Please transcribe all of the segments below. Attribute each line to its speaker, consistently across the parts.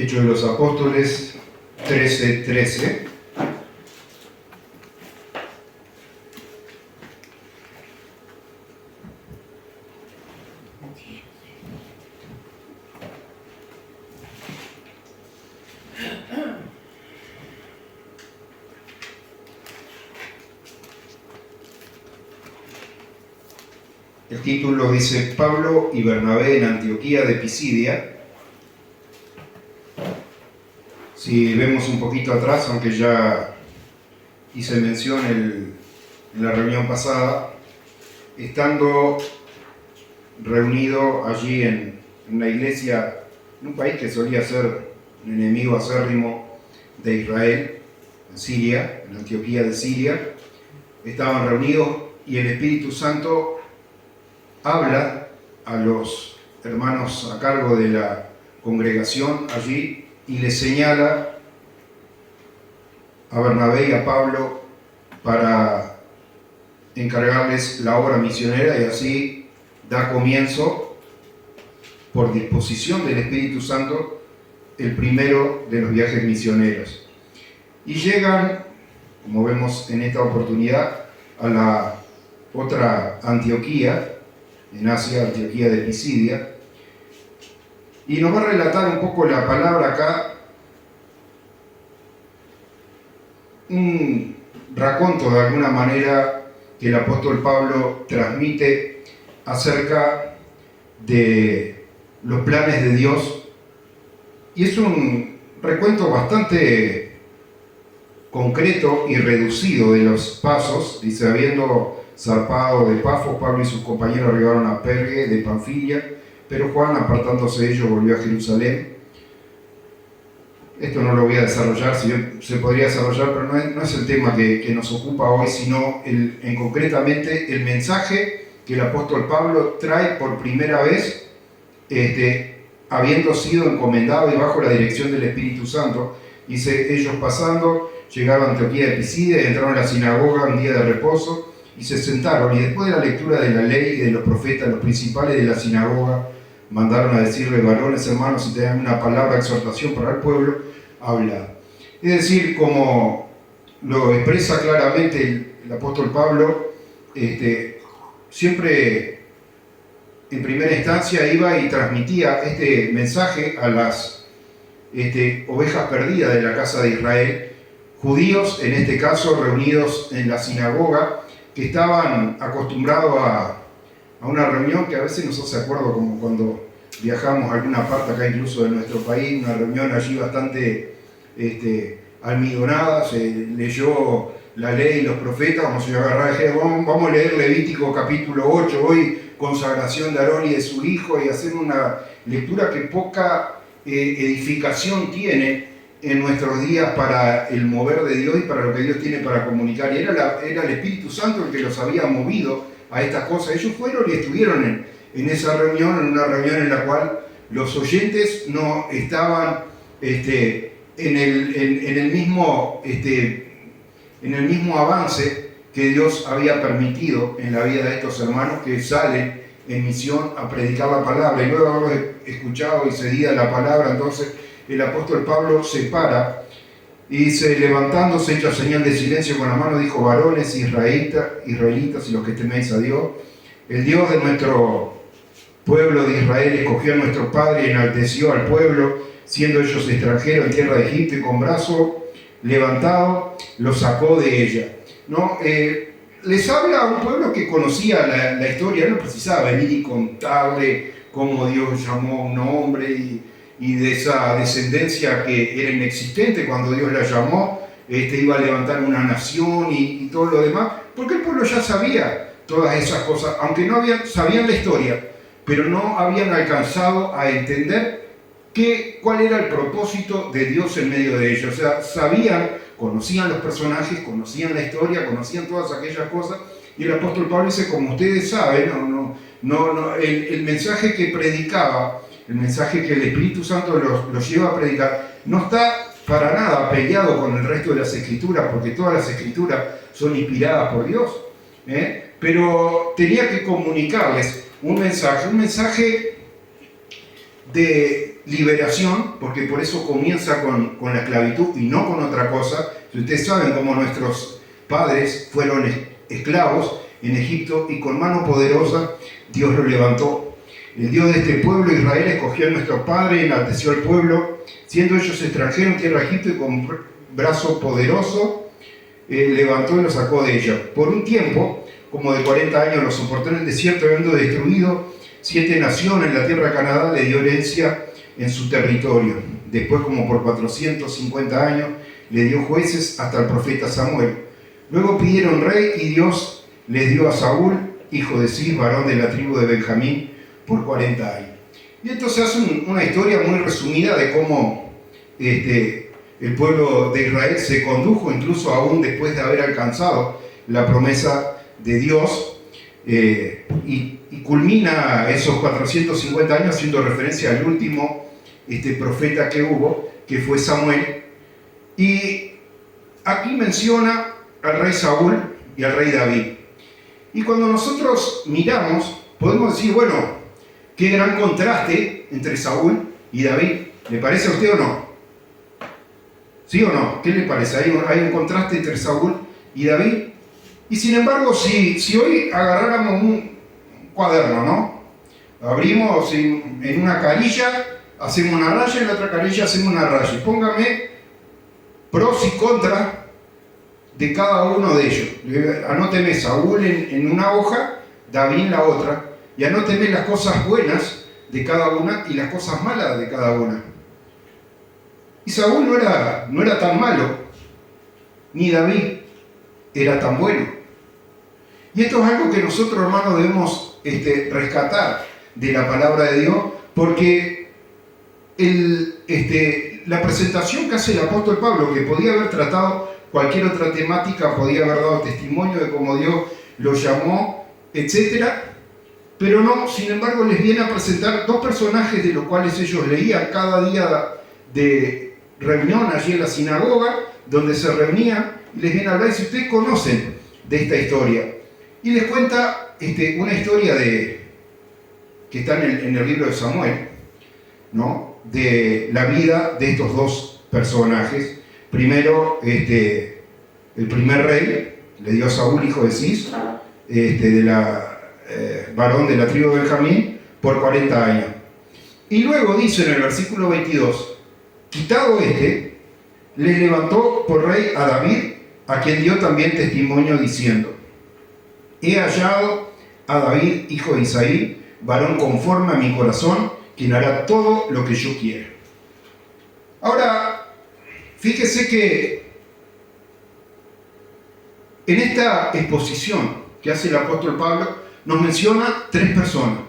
Speaker 1: Hechos de los Apóstoles 13:13. El título dice: Pablo y Bernabé en Antioquía de Pisidia. Si vemos un poquito atrás, aunque ya hice mención en la reunión pasada, estando reunido allí en una iglesia, en un país que solía ser un enemigo acérrimo de Israel, en Siria, en Antioquía de Siria, estaban reunidos y el Espíritu Santo habla a los hermanos a cargo de la congregación allí y les señala a Bernabé y a Pablo para encargarles la obra misionera, y así da comienzo, por disposición del Espíritu Santo, el primero de los viajes misioneros. Y llegan, como vemos en esta oportunidad, a la otra Antioquía, en Asia, Antioquía de Pisidia, y nos va a relatar un poco la palabra acá, un raconto de alguna manera que el apóstol Pablo transmite acerca de los planes de Dios, y es un recuento bastante concreto y reducido de los pasos. Dice: habiendo zarpado de Pafos, Pablo y sus compañeros arribaron a Perge de Panfilia, pero Juan, apartándose de ellos, volvió a Jerusalén. Esto no lo voy a desarrollar, si bien se podría desarrollar, pero no es el tema que nos ocupa hoy, sino concretamente el mensaje que el apóstol Pablo trae por primera vez, habiendo sido encomendado y bajo la dirección del Espíritu Santo. Dice: ellos pasando, llegaron a Antioquía de Pisidia y entraron a la sinagoga un día de reposo y se sentaron, y después de la lectura de la ley y de los profetas, los principales de la sinagoga mandaron a decirle: varones, hermanos, si tienen una palabra de exhortación para el pueblo, habla. Es decir, como lo expresa claramente el apóstol Pablo, siempre en primera instancia iba y transmitía este mensaje a las ovejas perdidas de la casa de Israel, judíos en este caso reunidos en la sinagoga, que estaban acostumbrados a una reunión que a veces nos hace acuerdo como cuando viajamos a alguna parte acá incluso de nuestro país, una reunión allí bastante almidonada. Se leyó la ley y los profetas, como se agarraba y dije: vamos a leer Levítico capítulo 8, hoy consagración de Aarón y de su hijo, y hacer una lectura que poca edificación tiene en nuestros días para el mover de Dios y para lo que Dios tiene para comunicar. Y era el Espíritu Santo el que los había movido a estas cosas. Ellos fueron y estuvieron en esa reunión, en una reunión en la cual los oyentes no estaban en el mismo avance que Dios había permitido en la vida de estos hermanos que salen en misión a predicar la palabra. Y luego de haberlo escuchado y seguida la palabra, entonces el apóstol Pablo se para y dice: levantándose, hecha señal de silencio con la mano, dijo: varones israelitas y los que teméis a Dios, el Dios de nuestro pueblo de Israel escogió a nuestro padre y enalteció al pueblo, siendo ellos extranjeros en tierra de Egipto, y con brazo levantado los sacó de ella. ¿No? Les habla a un pueblo que conocía la historia, no precisaba venir y contarle cómo Dios llamó a un hombre y de esa descendencia que era inexistente cuando Dios la llamó, iba a levantar una nación y todo lo demás, porque el pueblo ya sabía todas esas cosas, aunque sabían la historia, pero no habían alcanzado a entender cuál era el propósito de Dios en medio de ellos. O sea, conocían los personajes, conocían la historia, conocían todas aquellas cosas, y el apóstol Pablo dice: como ustedes saben, el mensaje que predicaba, el mensaje que el Espíritu Santo los lleva a predicar, no está para nada peleado con el resto de las Escrituras, porque todas las Escrituras son inspiradas por Dios, pero tenía que comunicarles un mensaje de liberación, porque por eso comienza con la esclavitud y no con otra cosa. Si ustedes saben cómo nuestros padres fueron esclavos en Egipto y con mano poderosa Dios lo levantó. El Dios de este pueblo, Israel, escogió a nuestro padre, enalteció al pueblo, siendo ellos extranjeros en tierra de Egipto, y con brazo poderoso levantó y los sacó de ella. Por un tiempo, como de 40 años, los soportó en el desierto, habiendo destruido 7 naciones. La tierra de Canadá le dio herencia en su territorio. Después, como por 450 años, le dio jueces hasta el profeta Samuel. Luego pidieron rey y Dios les dio a Saúl, hijo de Cis, varón de la tribu de Benjamín, por 40 años. Y entonces hace una historia muy resumida de cómo el pueblo de Israel se condujo, incluso aún después de haber alcanzado la promesa de Dios, y culmina esos 450 años haciendo referencia al último profeta que hubo, que fue Samuel. Y aquí menciona al rey Saúl y al rey David. Y cuando nosotros miramos, podemos decir, bueno, qué gran contraste entre Saúl y David. ¿Le parece a usted o no? ¿Sí o no? ¿Qué le parece? ¿Hay un contraste entre Saúl y David? Y sin embargo, si hoy agarráramos un cuaderno, ¿no? Abrimos en una carilla, hacemos una raya, en la otra carilla hacemos una raya. Y póngame pros y contras de cada uno de ellos. Anóteme Saúl en una hoja, David en la otra, y anóteme las cosas buenas de cada una y las cosas malas de cada una. Y Saúl no era tan malo, ni David era tan bueno. Y esto es algo que nosotros, hermanos, debemos rescatar de la palabra de Dios, porque la presentación que hace el apóstol Pablo, que podía haber tratado cualquier otra temática, podía haber dado testimonio de cómo Dios lo llamó, etc., pero no, sin embargo, les viene a presentar 2 personajes de los cuales ellos leían cada día de reunión allí en la sinagoga, donde se reunían, y les viene a hablar, y si ustedes conocen de esta historia, y les cuenta una historia que está en el libro de Samuel, ¿no? De la vida de estos 2 personajes. Primero, el primer rey le dio a Saúl, hijo de Cis, varón de la tribu de Benjamín, por 40 años. Y luego dice en el versículo 22, quitado le levantó por rey a David, a quien dio también testimonio diciendo, he hallado a David, hijo de Isaí, varón conforme a mi corazón, quien hará todo lo que yo quiera. Ahora, fíjese que en esta exposición que hace el apóstol Pablo, nos menciona 3 personas.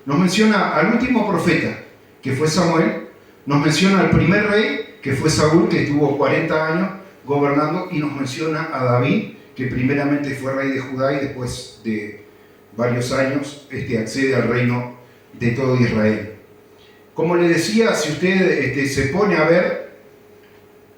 Speaker 1: Nos menciona al último profeta, que fue Samuel, nos menciona al primer rey, que fue Saúl, que estuvo 40 años gobernando, y nos menciona a David, que primeramente fue rey de Judá y después de varios años accede al reino de todo Israel. Como le decía, si usted se pone a ver,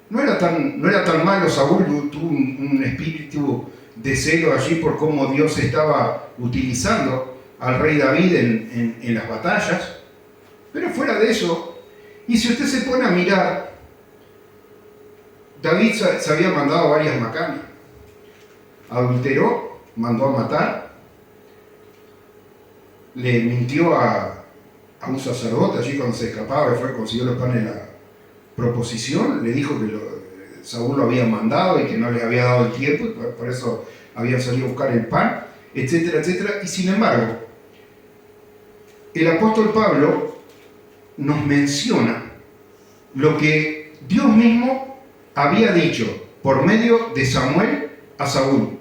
Speaker 1: no era tan malo Saúl, tuvo un espíritu de celo allí por cómo Dios estaba utilizando al rey David en las batallas, pero fuera de eso, y si usted se pone a mirar, David se había mandado varias macanas, adulteró, mandó a matar, le mintió a un sacerdote allí cuando se escapaba, consiguió los panes de la proposición, le dijo que Saúl lo había mandado y que no le había dado el tiempo, y por eso había salido a buscar el pan, etcétera, etcétera. Y sin embargo, el apóstol Pablo nos menciona lo que Dios mismo había dicho por medio de Samuel a Saúl.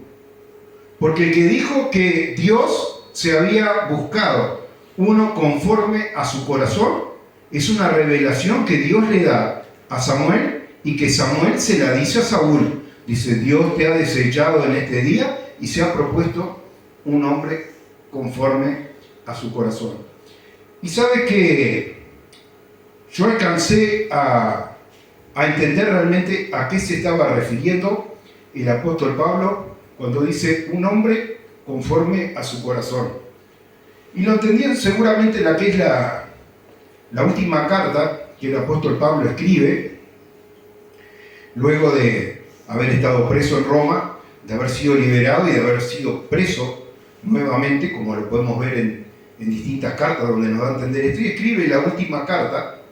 Speaker 1: Porque el que dijo que Dios se había buscado uno conforme a su corazón, es una revelación que Dios le da a Samuel y que Samuel se la dice a Saúl. Dice, Dios te ha desechado en este día y se ha propuesto un hombre conforme a su corazón. Y sabe que yo alcancé a entender realmente a qué se estaba refiriendo el apóstol Pablo cuando dice un hombre conforme a su corazón. Y lo entendían seguramente la que es la última carta que el apóstol Pablo escribe luego de haber estado preso en Roma, de haber sido liberado y de haber sido preso nuevamente, como lo podemos ver en distintas cartas donde nos da a entender esto, y escribe la última carta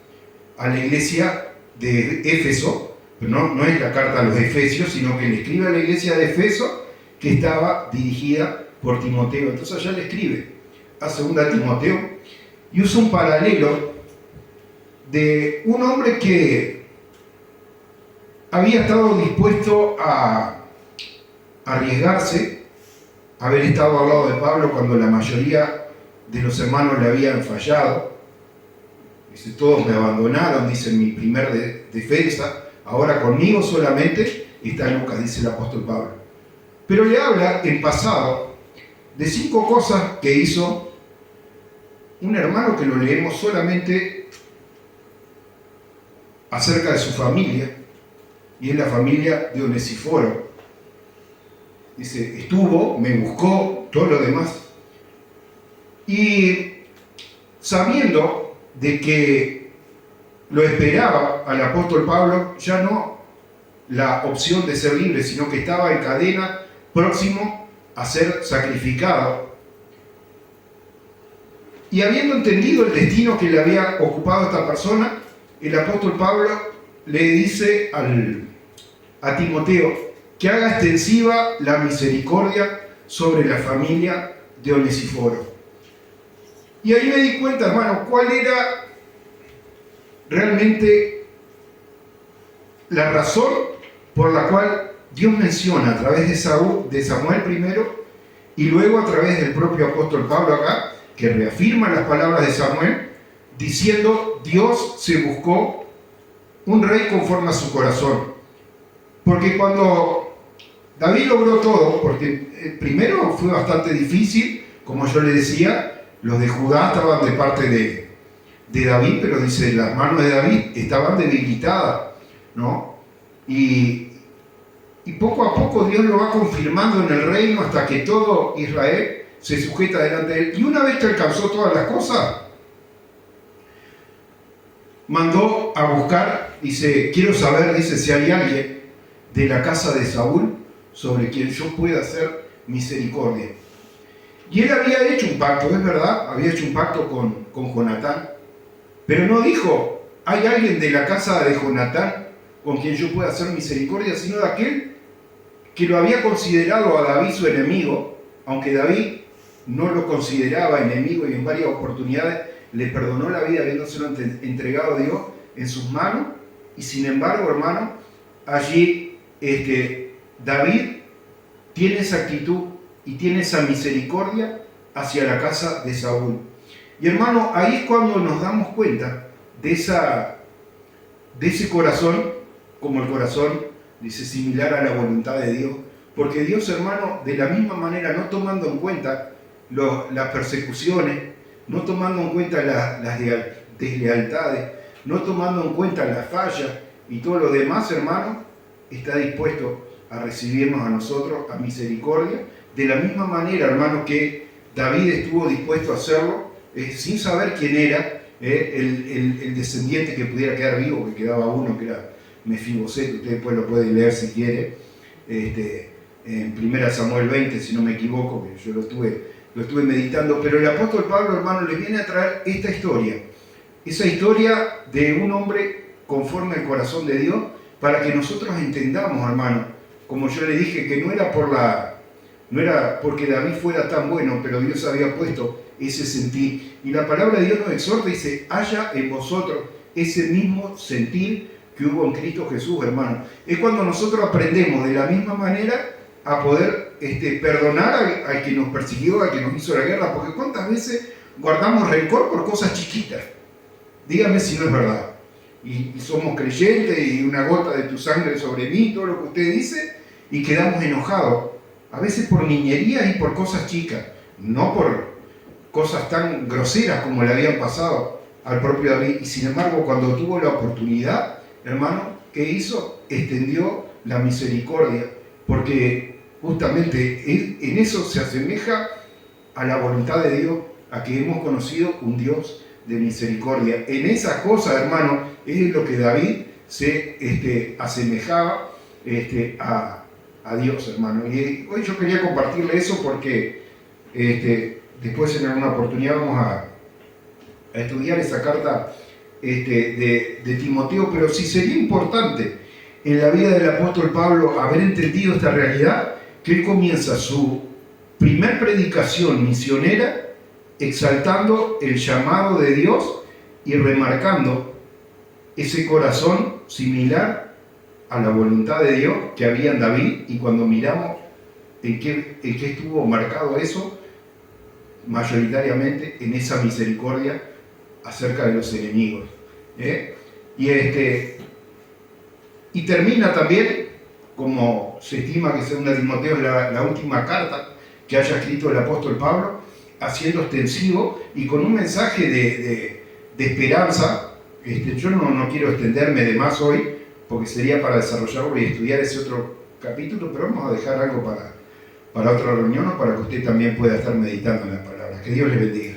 Speaker 1: a la iglesia de Éfeso, pero no es la carta a los Efesios, sino que le escribe a la iglesia de Éfeso, que estaba dirigida por Timoteo. Entonces allá le escribe a 2 Timoteo y usa un paralelo de un hombre que había estado dispuesto a arriesgarse, haber estado al lado de Pablo cuando la mayoría de los hermanos le habían fallado. Dice, todos me abandonaron, dice, en mi primer defensa, ahora conmigo solamente está Lucas, dice el apóstol Pablo. Pero le habla en pasado de 5 cosas que hizo un hermano que lo leemos solamente acerca de su familia, y es la familia de Onesíforo. Dice, estuvo, me buscó, todo lo demás. Y sabiendo de que lo esperaba al apóstol Pablo, ya no la opción de ser libre, sino que estaba en cadena, próximo a ser sacrificado. Y habiendo entendido el destino que le había ocupado a esta persona, el apóstol Pablo le dice a Timoteo que haga extensiva la misericordia sobre la familia de Onesíforo. Y ahí me di cuenta, hermano, cuál era realmente la razón por la cual Dios menciona a través de Samuel primero y luego a través del propio apóstol Pablo acá, que reafirma las palabras de Samuel, diciendo, Dios se buscó un rey conforme a su corazón. Porque cuando David logró todo, porque primero fue bastante difícil, como yo le decía, los de Judá estaban de parte de David, pero dice, las manos de David estaban debilitadas, ¿no? Y poco a poco Dios lo va confirmando en el reino hasta que todo Israel se sujeta delante de él. Y una vez que alcanzó todas las cosas, mandó a buscar, dice, quiero saber, dice, si hay alguien de la casa de Saúl sobre quien yo pueda hacer misericordia. Y él había hecho un pacto, es verdad, había hecho un pacto con Jonatán, pero no dijo, hay alguien de la casa de Jonatán con quien yo pueda hacer misericordia, sino de aquel que lo había considerado a David su enemigo, aunque David no lo consideraba enemigo y en varias oportunidades le perdonó la vida habiéndoselo entregado a Dios en sus manos. Y sin embargo, hermano, allí David tiene esa actitud y tiene esa misericordia hacia la casa de Saúl. Y hermano, ahí es cuando nos damos cuenta de ese corazón, como el corazón, dice, similar a la voluntad de Dios. Porque Dios, hermano, de la misma manera, no tomando en cuenta las persecuciones, no tomando en cuenta las deslealtades, no tomando en cuenta las fallas y todo lo demás, hermano, está dispuesto a recibirnos a nosotros a misericordia, de la misma manera, hermano, que David estuvo dispuesto a hacerlo, sin saber quién era el descendiente que pudiera quedar vivo, que quedaba uno, que era Mefiboset. Usted después lo puede leer si quiere, en 1 Samuel 20, si no me equivoco, que yo lo estuve meditando. Pero el apóstol Pablo, hermano, le viene a traer esta historia, esa historia de un hombre conforme al corazón de Dios, para que nosotros entendamos, hermano, como yo le dije, que no era porque David fuera tan bueno, pero Dios había puesto ese sentir. Y la palabra de Dios nos exhorta y dice, haya en vosotros ese mismo sentir que hubo en Cristo Jesús, hermano. Es cuando nosotros aprendemos de la misma manera a poder perdonar al que nos persiguió, al que nos hizo la guerra, porque cuántas veces guardamos rencor por cosas chiquitas. Dígame si no es verdad. Y somos creyentes y una gota de tu sangre sobre mí, todo lo que usted dice, y quedamos enojados. A veces por niñerías y por cosas chicas, no por cosas tan groseras como le habían pasado al propio David. Y sin embargo, cuando tuvo la oportunidad, hermano, ¿qué hizo? Extendió la misericordia, porque justamente en eso se asemeja a la voluntad de Dios, a que hemos conocido un Dios de misericordia. En esa cosa, hermano, es lo que David se asemejaba a Dios, hermano. Y hoy yo quería compartirle eso porque después en alguna oportunidad vamos a estudiar esa carta de Timoteo, pero sí sería importante en la vida del apóstol Pablo haber entendido esta realidad, que él comienza su primer predicación misionera exaltando el llamado de Dios y remarcando ese corazón similar a la voluntad de Dios que había en David. Y cuando miramos en qué estuvo marcado eso, mayoritariamente en esa misericordia acerca de los enemigos. Y termina también, como se estima que Segunda Timoteo es la última carta que haya escrito el apóstol Pablo, haciendo extensivo y con un mensaje de esperanza. Yo no quiero extenderme de más hoy, porque sería para desarrollarlo y estudiar ese otro capítulo, pero vamos a dejar algo para otra reunión o para que usted también pueda estar meditando en la palabra. Que Dios le bendiga.